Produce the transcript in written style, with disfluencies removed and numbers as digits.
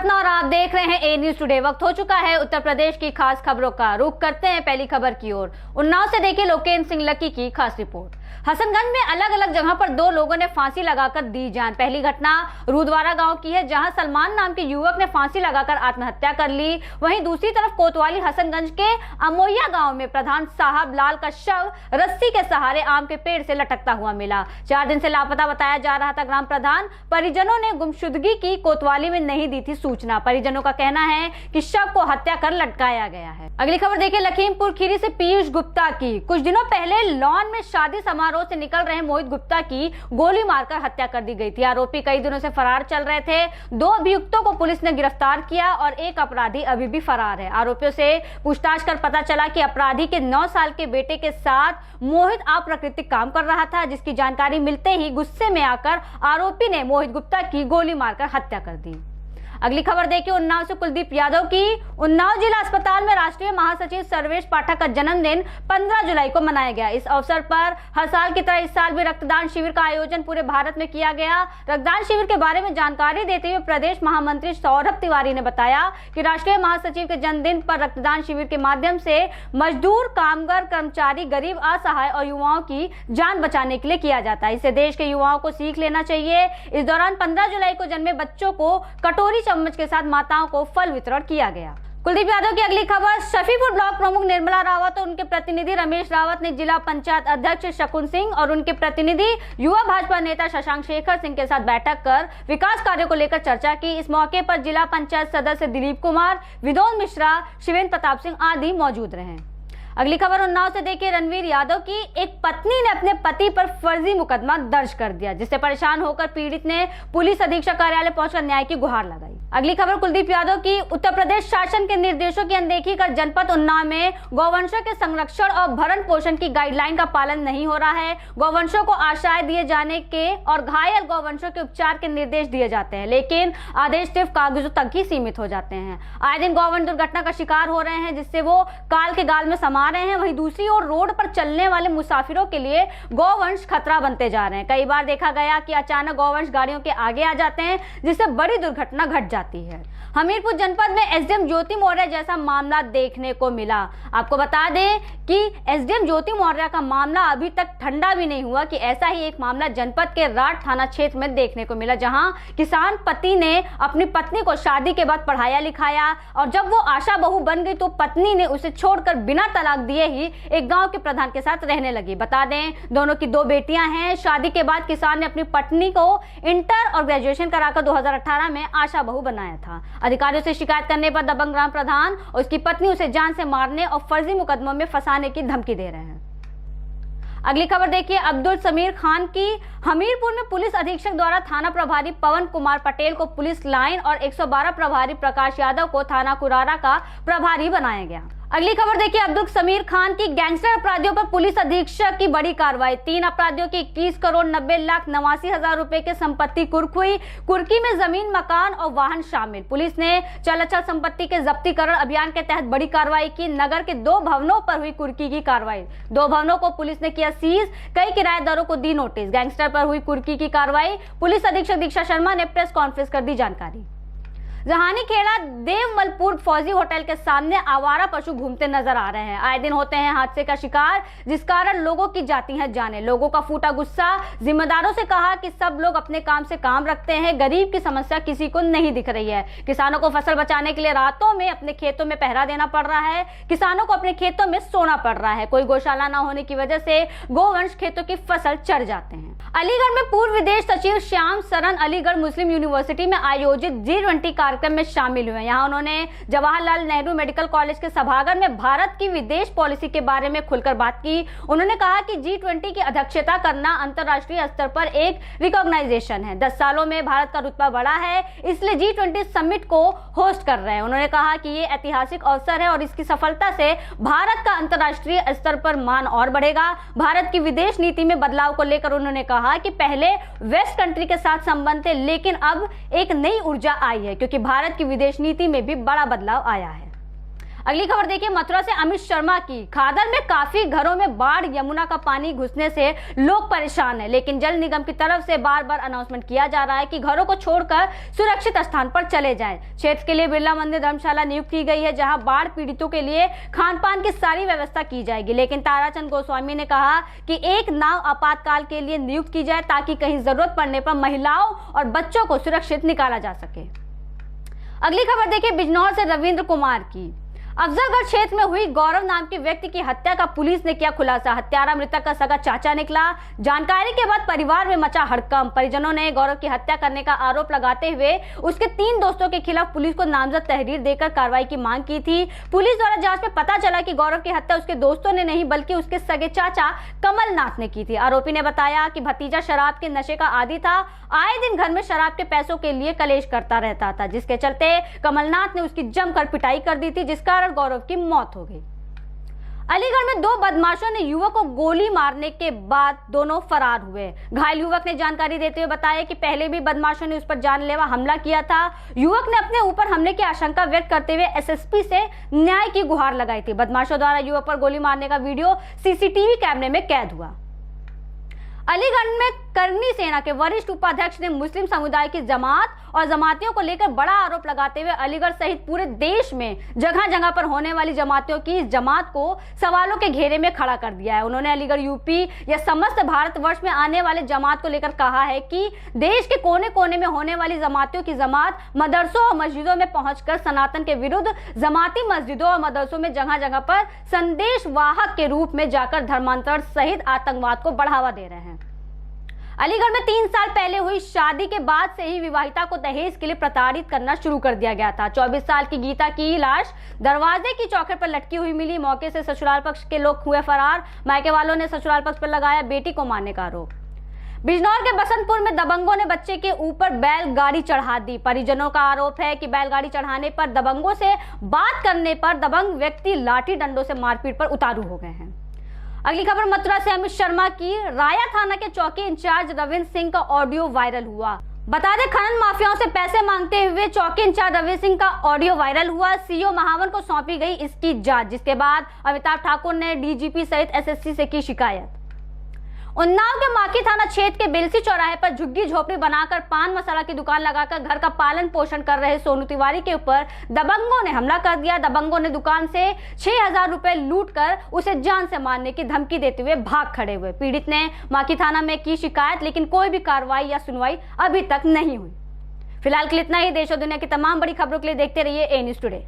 पटना और आप देख रहे हैं ए न्यूज टुडे। वक्त हो चुका है उत्तर प्रदेश की खास खबरों का। रुख करते हैं पहली खबर की ओर। उन्नाव से देखिए लोकेन्द्र सिंह लक्की की खास रिपोर्ट। हसनगंज में अलग अलग जगह पर दो लोगों ने फांसी लगाकर दी जान। पहली घटना रूदवारा गांव की है, जहां सलमान नाम के युवक ने फांसी लगाकर आत्महत्या कर ली। वहीं दूसरी तरफ कोतवाली हसनगंज के अमोया गांव में प्रधान साहब लाल का शव रस्सी के सहारे आम के पेड़ से लटकता हुआ मिला। 4 दिन से लापता बताया जा रहा था ग्राम प्रधान। परिजनों ने गुमशुदगी की कोतवाली में नहीं दी थी सूचना। परिजनों का कहना है कि शव को हत्या कर लटकाया गया है। अगली खबर देखिए लखीमपुर खीरी से पीयूष गुप्ता की। कुछ दिनों पहले लॉन में शादी समारोह से निकल रहे मोहित गुप्ता की गोली मारकर हत्या कर दी गई थी। आरोपी कई दिनों से फरार चल रहे थे। 2 अभियुक्तों को पुलिस ने गिरफ्तार किया और एक अपराधी अभी भी फरार है। आरोपियों से पूछताछ कर पता चला कि अपराधी के 9 साल के बेटे के साथ मोहित अप्राकृतिक काम कर रहा था, जिसकी जानकारी मिलते ही गुस्से में आकर आरोपी ने मोहित गुप्ता की गोली मारकर हत्या कर दी। अगली खबर देखिए उन्नाव से कुलदीप यादव की। उन्नाव जिला अस्पताल में राष्ट्रीय महासचिव सर्वेश पाठक का जन्मदिन 15 जुलाई को मनाया गया। इस अवसर पर हर साल की तरह इस साल भी रक्तदान शिविर का आयोजन पूरे भारत में किया गया। रक्तदान शिविर के बारे में जानकारी देते हुए प्रदेश महामंत्री सौरभ तिवारी ने बताया कि राष्ट्रीय महासचिव के जन्मदिन पर रक्तदान शिविर के माध्यम से मजदूर, कामगार, कर्मचारी, गरीब, असहाय और युवाओं की जान बचाने के लिए किया जाता है। इससे देश के युवाओं को सीख लेना चाहिए। इस दौरान 15 जुलाई को जन्मे बच्चों को कटोरी चम्मच के साथ माताओं को फल वितरण किया गया। कुलदीप यादव की अगली खबर। शफीपुर ब्लॉक प्रमुख निर्मला रावत और उनके प्रतिनिधि रमेश रावत ने जिला पंचायत अध्यक्ष शकुन सिंह और उनके प्रतिनिधि युवा भाजपा नेता शशांक शेखर सिंह के साथ बैठक कर विकास कार्यों को लेकर चर्चा की। इस मौके पर जिला पंचायत सदस्य दिलीप कुमार, विनोद मिश्रा, शिवेंद्र प्रताप सिंह आदि मौजूद रहे। अगली खबर उन्नाव से देखिए रणवीर यादव की। एक पत्नी ने अपने पति पर फर्जी मुकदमा दर्ज कर दिया, जिससे परेशान होकर पीड़ित ने पुलिस अधीक्षक कार्यालय पहुंचकर न्याय की गुहार लगाई। अगली खबर कुलदीप यादव की। उत्तर प्रदेश शासन के निर्देशों की अनदेखी कर जनपद उन्नाव में गौवंशों के संरक्षण और भरण पोषण की गाइडलाइन का पालन नहीं हो रहा है। गौवंशों को आश्रय दिए जाने के और घायल गौवंशों के उपचार के निर्देश दिए जाते हैं, लेकिन आदेश सिर्फ कागजों तक ही सीमित हो जाते हैं। आए दिन गौवंश दुर्घटना का शिकार हो रहे हैं, जिससे वो काल के गाल में समा रहे हैं। वहीं दूसरी ओर रोड पर चलने वाले मुसाफिरों के लिए गौवंश खतरा बनते जा रहे हैं। कई बार देखा गया कि अचानक गौवंश गाड़ियों के आगे आ जाते हैं, जिससे बड़ी दुर्घटना घट जाती है। हमीरपुर जनपद में एसडीएम ज्योति मौर्य जैसा मामला देखने को मिला। आपको बता दें कि एसडीएम ज्योति मौर्य का मामला अभी तक ठंडा भी नहीं हुआ कि ऐसा ही एक मामला जनपद के राठ थाना क्षेत्र में देखने को मिला, जहां किसान पति ने अपनी पत्नी को शादी के बाद पढ़ाया लिखाया और जब वो आशा बहू बन गई तो पत्नी ने उसे छोड़कर बिना तलाक दिए ही एक गांव के प्रधान के साथ रहने लगी। बता दें दोनों की 2 बेटियां हैं। शादी के बाद किसान ने अपनी पत्नी को इंटर और ग्रेजुएशन कराकर 2018 में आशा बहू बनाया था। अधिकारियों से शिकायत करने पर दबंग ग्राम प्रधान और उसकी पत्नी उसे जान से मारने और फर्जी मुकदमों में फंसाने की धमकी दे रहे हैं। अगली खबर देखिए अब्दुल समीर खान की। हमीरपुर में पुलिस अधीक्षक द्वारा थाना प्रभारी पवन कुमार पटेल को पुलिस लाइन और 112 प्रभारी प्रकाश यादव को थाना कुरारा का प्रभारी बनाया गया। अगली खबर देखिए अब्दुल समीर खान की। गैंगस्टर अपराधियों पर पुलिस अधीक्षक की बड़ी कार्रवाई। 3 अपराधियों की 21 करोड़ 90 लाख 89 हजार रुपए के संपत्ति कुर्क हुई। कुर्की में जमीन, मकान और वाहन शामिल। पुलिस ने चल अचल संपत्ति के जब्तीकरण अभियान के तहत बड़ी कार्रवाई की। नगर के 2 भवनों पर हुई कुर्की की कार्रवाई। 2 भवनों को पुलिस ने किया सीज। कई किराएदारों को दी नोटिस। गैंगस्टर पर हुई कुर्की की कार्रवाई। पुलिस अधीक्षक दीक्षा शर्मा ने प्रेस कॉन्फ्रेंस कर दी जानकारी। जहानी खेड़ा देवमलपुर फौजी होटल के सामने आवारा पशु घूमते नजर आ रहे हैं। आए दिन होते हैं हादसे का शिकार, जिस कारण लोगों की जाती हैं जाने। लोगों का फूटा गुस्सा। जिम्मेदारों से कहा कि सब लोग अपने काम से काम रखते हैं। गरीब की समस्या किसी को नहीं दिख रही है। किसानों को फसल बचाने के लिए रातों में अपने खेतों में पहरा देना पड़ रहा है। किसानों को अपने खेतों में सोना पड़ रहा है। कोई गौशाला न होने की वजह से गोवंश खेतों की फसल चढ़ जाते हैं। अलीगढ़ में पूर्व विदेश सचिव श्याम सरन अलीगढ़ मुस्लिम यूनिवर्सिटी में आयोजित G20 कार्यक्रम में शामिल हुए। यहाँ उन्होंने जवाहरलाल नेहरू मेडिकल कॉलेज के सभागार में भारत की विदेश पॉलिसी के बारे में खुलकर बात की। उन्होंने कहा कि G20 की अध्यक्षता करना अंतर्राष्ट्रीय स्तर पर एक रिकॉग्नाइजेशन है। 10 सालों में भारत का रुतबा बढ़ा है, इसलिए G20 समिट को होस्ट कर रहे हैं। उन्होंने कहा कि ये ऐतिहासिक अवसर है और इसकी सफलता से भारत का अंतर्राष्ट्रीय स्तर पर मान और बढ़ेगा। भारत की विदेश नीति में बदलाव को लेकर उन्होंने कहा कि पहले वेस्ट कंट्री के साथ संबंध थे, लेकिन अब एक नई ऊर्जा आई है क्योंकि भारत की विदेश नीति में भी बड़ा बदलाव आया है। अगली खबर देखिए मथुरा से अमित शर्मा की। खादर में काफी घरों में बाढ़, यमुना का पानी घुसने से लोग परेशान हैं, लेकिन जल निगम की तरफ से बार बार अनाउंसमेंट किया जा रहा है कि घरों को छोड़कर सुरक्षित स्थान पर चले जाएं। क्षेत्र के लिए बिरला मंदिर धर्मशाला नियुक्त की गई है, जहां बाढ़ पीड़ितों के लिए खान पान की सारी व्यवस्था की जाएगी। लेकिन ताराचंद गोस्वामी ने कहा कि एक नाव आपातकाल के लिए नियुक्त की जाए ताकि कहीं जरूरत पड़ने पर महिलाओं और बच्चों को सुरक्षित निकाला जा सके। अगली खबर देखिए बिजनौर से रविंद्र कुमार की। अफजलगढ़ क्षेत्र में हुई गौरव नाम के व्यक्ति की हत्या का पुलिस ने किया खुलासा। हत्यारा मृतक का सगा चाचा निकला। जानकारी के बाद परिवार में मचा हड़कंप। परिजनों ने गौरव की हत्या करने का आरोप लगाते हुए उसके 3 दोस्तों के खिलाफ पुलिस को नामजद तहरीर देकर कार्रवाई की मांग की थी। पुलिस द्वारा जांच में पता चला कि गौरव की हत्या उसके दोस्तों ने नहीं बल्कि उसके सगे चाचा कमलनाथ ने की थी। आरोपी ने बताया कि भतीजा शराब के नशे का आदी था, आए दिन घर में शराब के पैसों के लिए कलेश करता रहता था, जिसके चलते कमलनाथ ने उसकी जमकर पिटाई कर दी थी, जिस कारण गौरव की मौत हो गई। अलीगढ़ में 2 बदमाशों ने युवक को गोली मारने के बाद दोनों फरार हुए। घायल युवक ने जानकारी देते हुए बताया कि पहले भी बदमाशों ने उस पर जानलेवा हमला किया था। युवक ने अपने ऊपर हमले की आशंका व्यक्त करते हुए एसएसपी से न्याय की गुहार लगाई थी। बदमाशों द्वारा युवक पर गोली मारने का वीडियो सीसीटीवी कैमरे में कैद हुआ। अलीगढ़ में करनी सेना के वरिष्ठ उपाध्यक्ष ने मुस्लिम समुदाय की जमात और जमातियों को लेकर बड़ा आरोप लगाते हुए अलीगढ़ सहित पूरे देश में जगह जगह पर होने वाली जमातियों की इस जमात को सवालों के घेरे में खड़ा कर दिया है। उन्होंने अलीगढ़, यूपी या समस्त भारतवर्ष में आने वाले जमात को लेकर कहा है कि देश के कोने कोने में होने वाली जमातियों की जमात मदरसों और मस्जिदों में पहुंचकर सनातन के विरुद्ध जमाती मस्जिदों और मदरसों में जगह जगह पर संदेश वाहक के रूप में जाकर धर्मांतरण सहित आतंकवाद को बढ़ावा दे रहे हैं। अलीगढ़ में 3 साल पहले हुई शादी के बाद से ही विवाहिता को दहेज के लिए प्रताड़ित करना शुरू कर दिया गया था। 24 साल की गीता की लाश दरवाजे की चौखट पर लटकी हुई मिली। मौके से ससुराल पक्ष के लोग हुए फरार। मायके वालों ने ससुराल पक्ष पर लगाया बेटी को मारने का आरोप। बिजनौर के बसंतपुर में दबंगों ने बच्चे के ऊपर बैलगाड़ी चढ़ा दी। परिजनों का आरोप है कि बैलगाड़ी चढ़ाने पर दबंगों से बात करने पर दबंग व्यक्ति लाठी डंडों से मारपीट पर उतारू हो गए हैं। अगली खबर मथुरा से अमित शर्मा की। राया थाना के चौकी इंचार्ज रविंद्र सिंह का ऑडियो वायरल हुआ। बता दें खनन माफियाओं से पैसे मांगते हुए चौकी इंचार्ज रविंद्र सिंह का ऑडियो वायरल हुआ। सीओ महावन को सौंपी गई इसकी जांच, जिसके बाद अमिताभ ठाकुर ने डीजीपी सहित एसएससी से की शिकायत। उन्नाव के माकी थाना क्षेत्र के बेलसी चौराहे पर झुग्गी झोपड़ी बनाकर पान मसाला की दुकान लगाकर घर का पालन पोषण कर रहे सोनू तिवारी के ऊपर दबंगों ने हमला कर दिया। दबंगों ने दुकान से 6000 रुपए लूटकर उसे जान से मारने की धमकी देते हुए भाग खड़े हुए। पीड़ित ने माकी थाना में की शिकायत, लेकिन कोई भी कार्रवाई या सुनवाई अभी तक नहीं हुई। फिलहाल के लिए इतना ही। देश और दुनिया की तमाम बड़ी खबरों के लिए देखते रहिए ए न्यूज़ टुडे।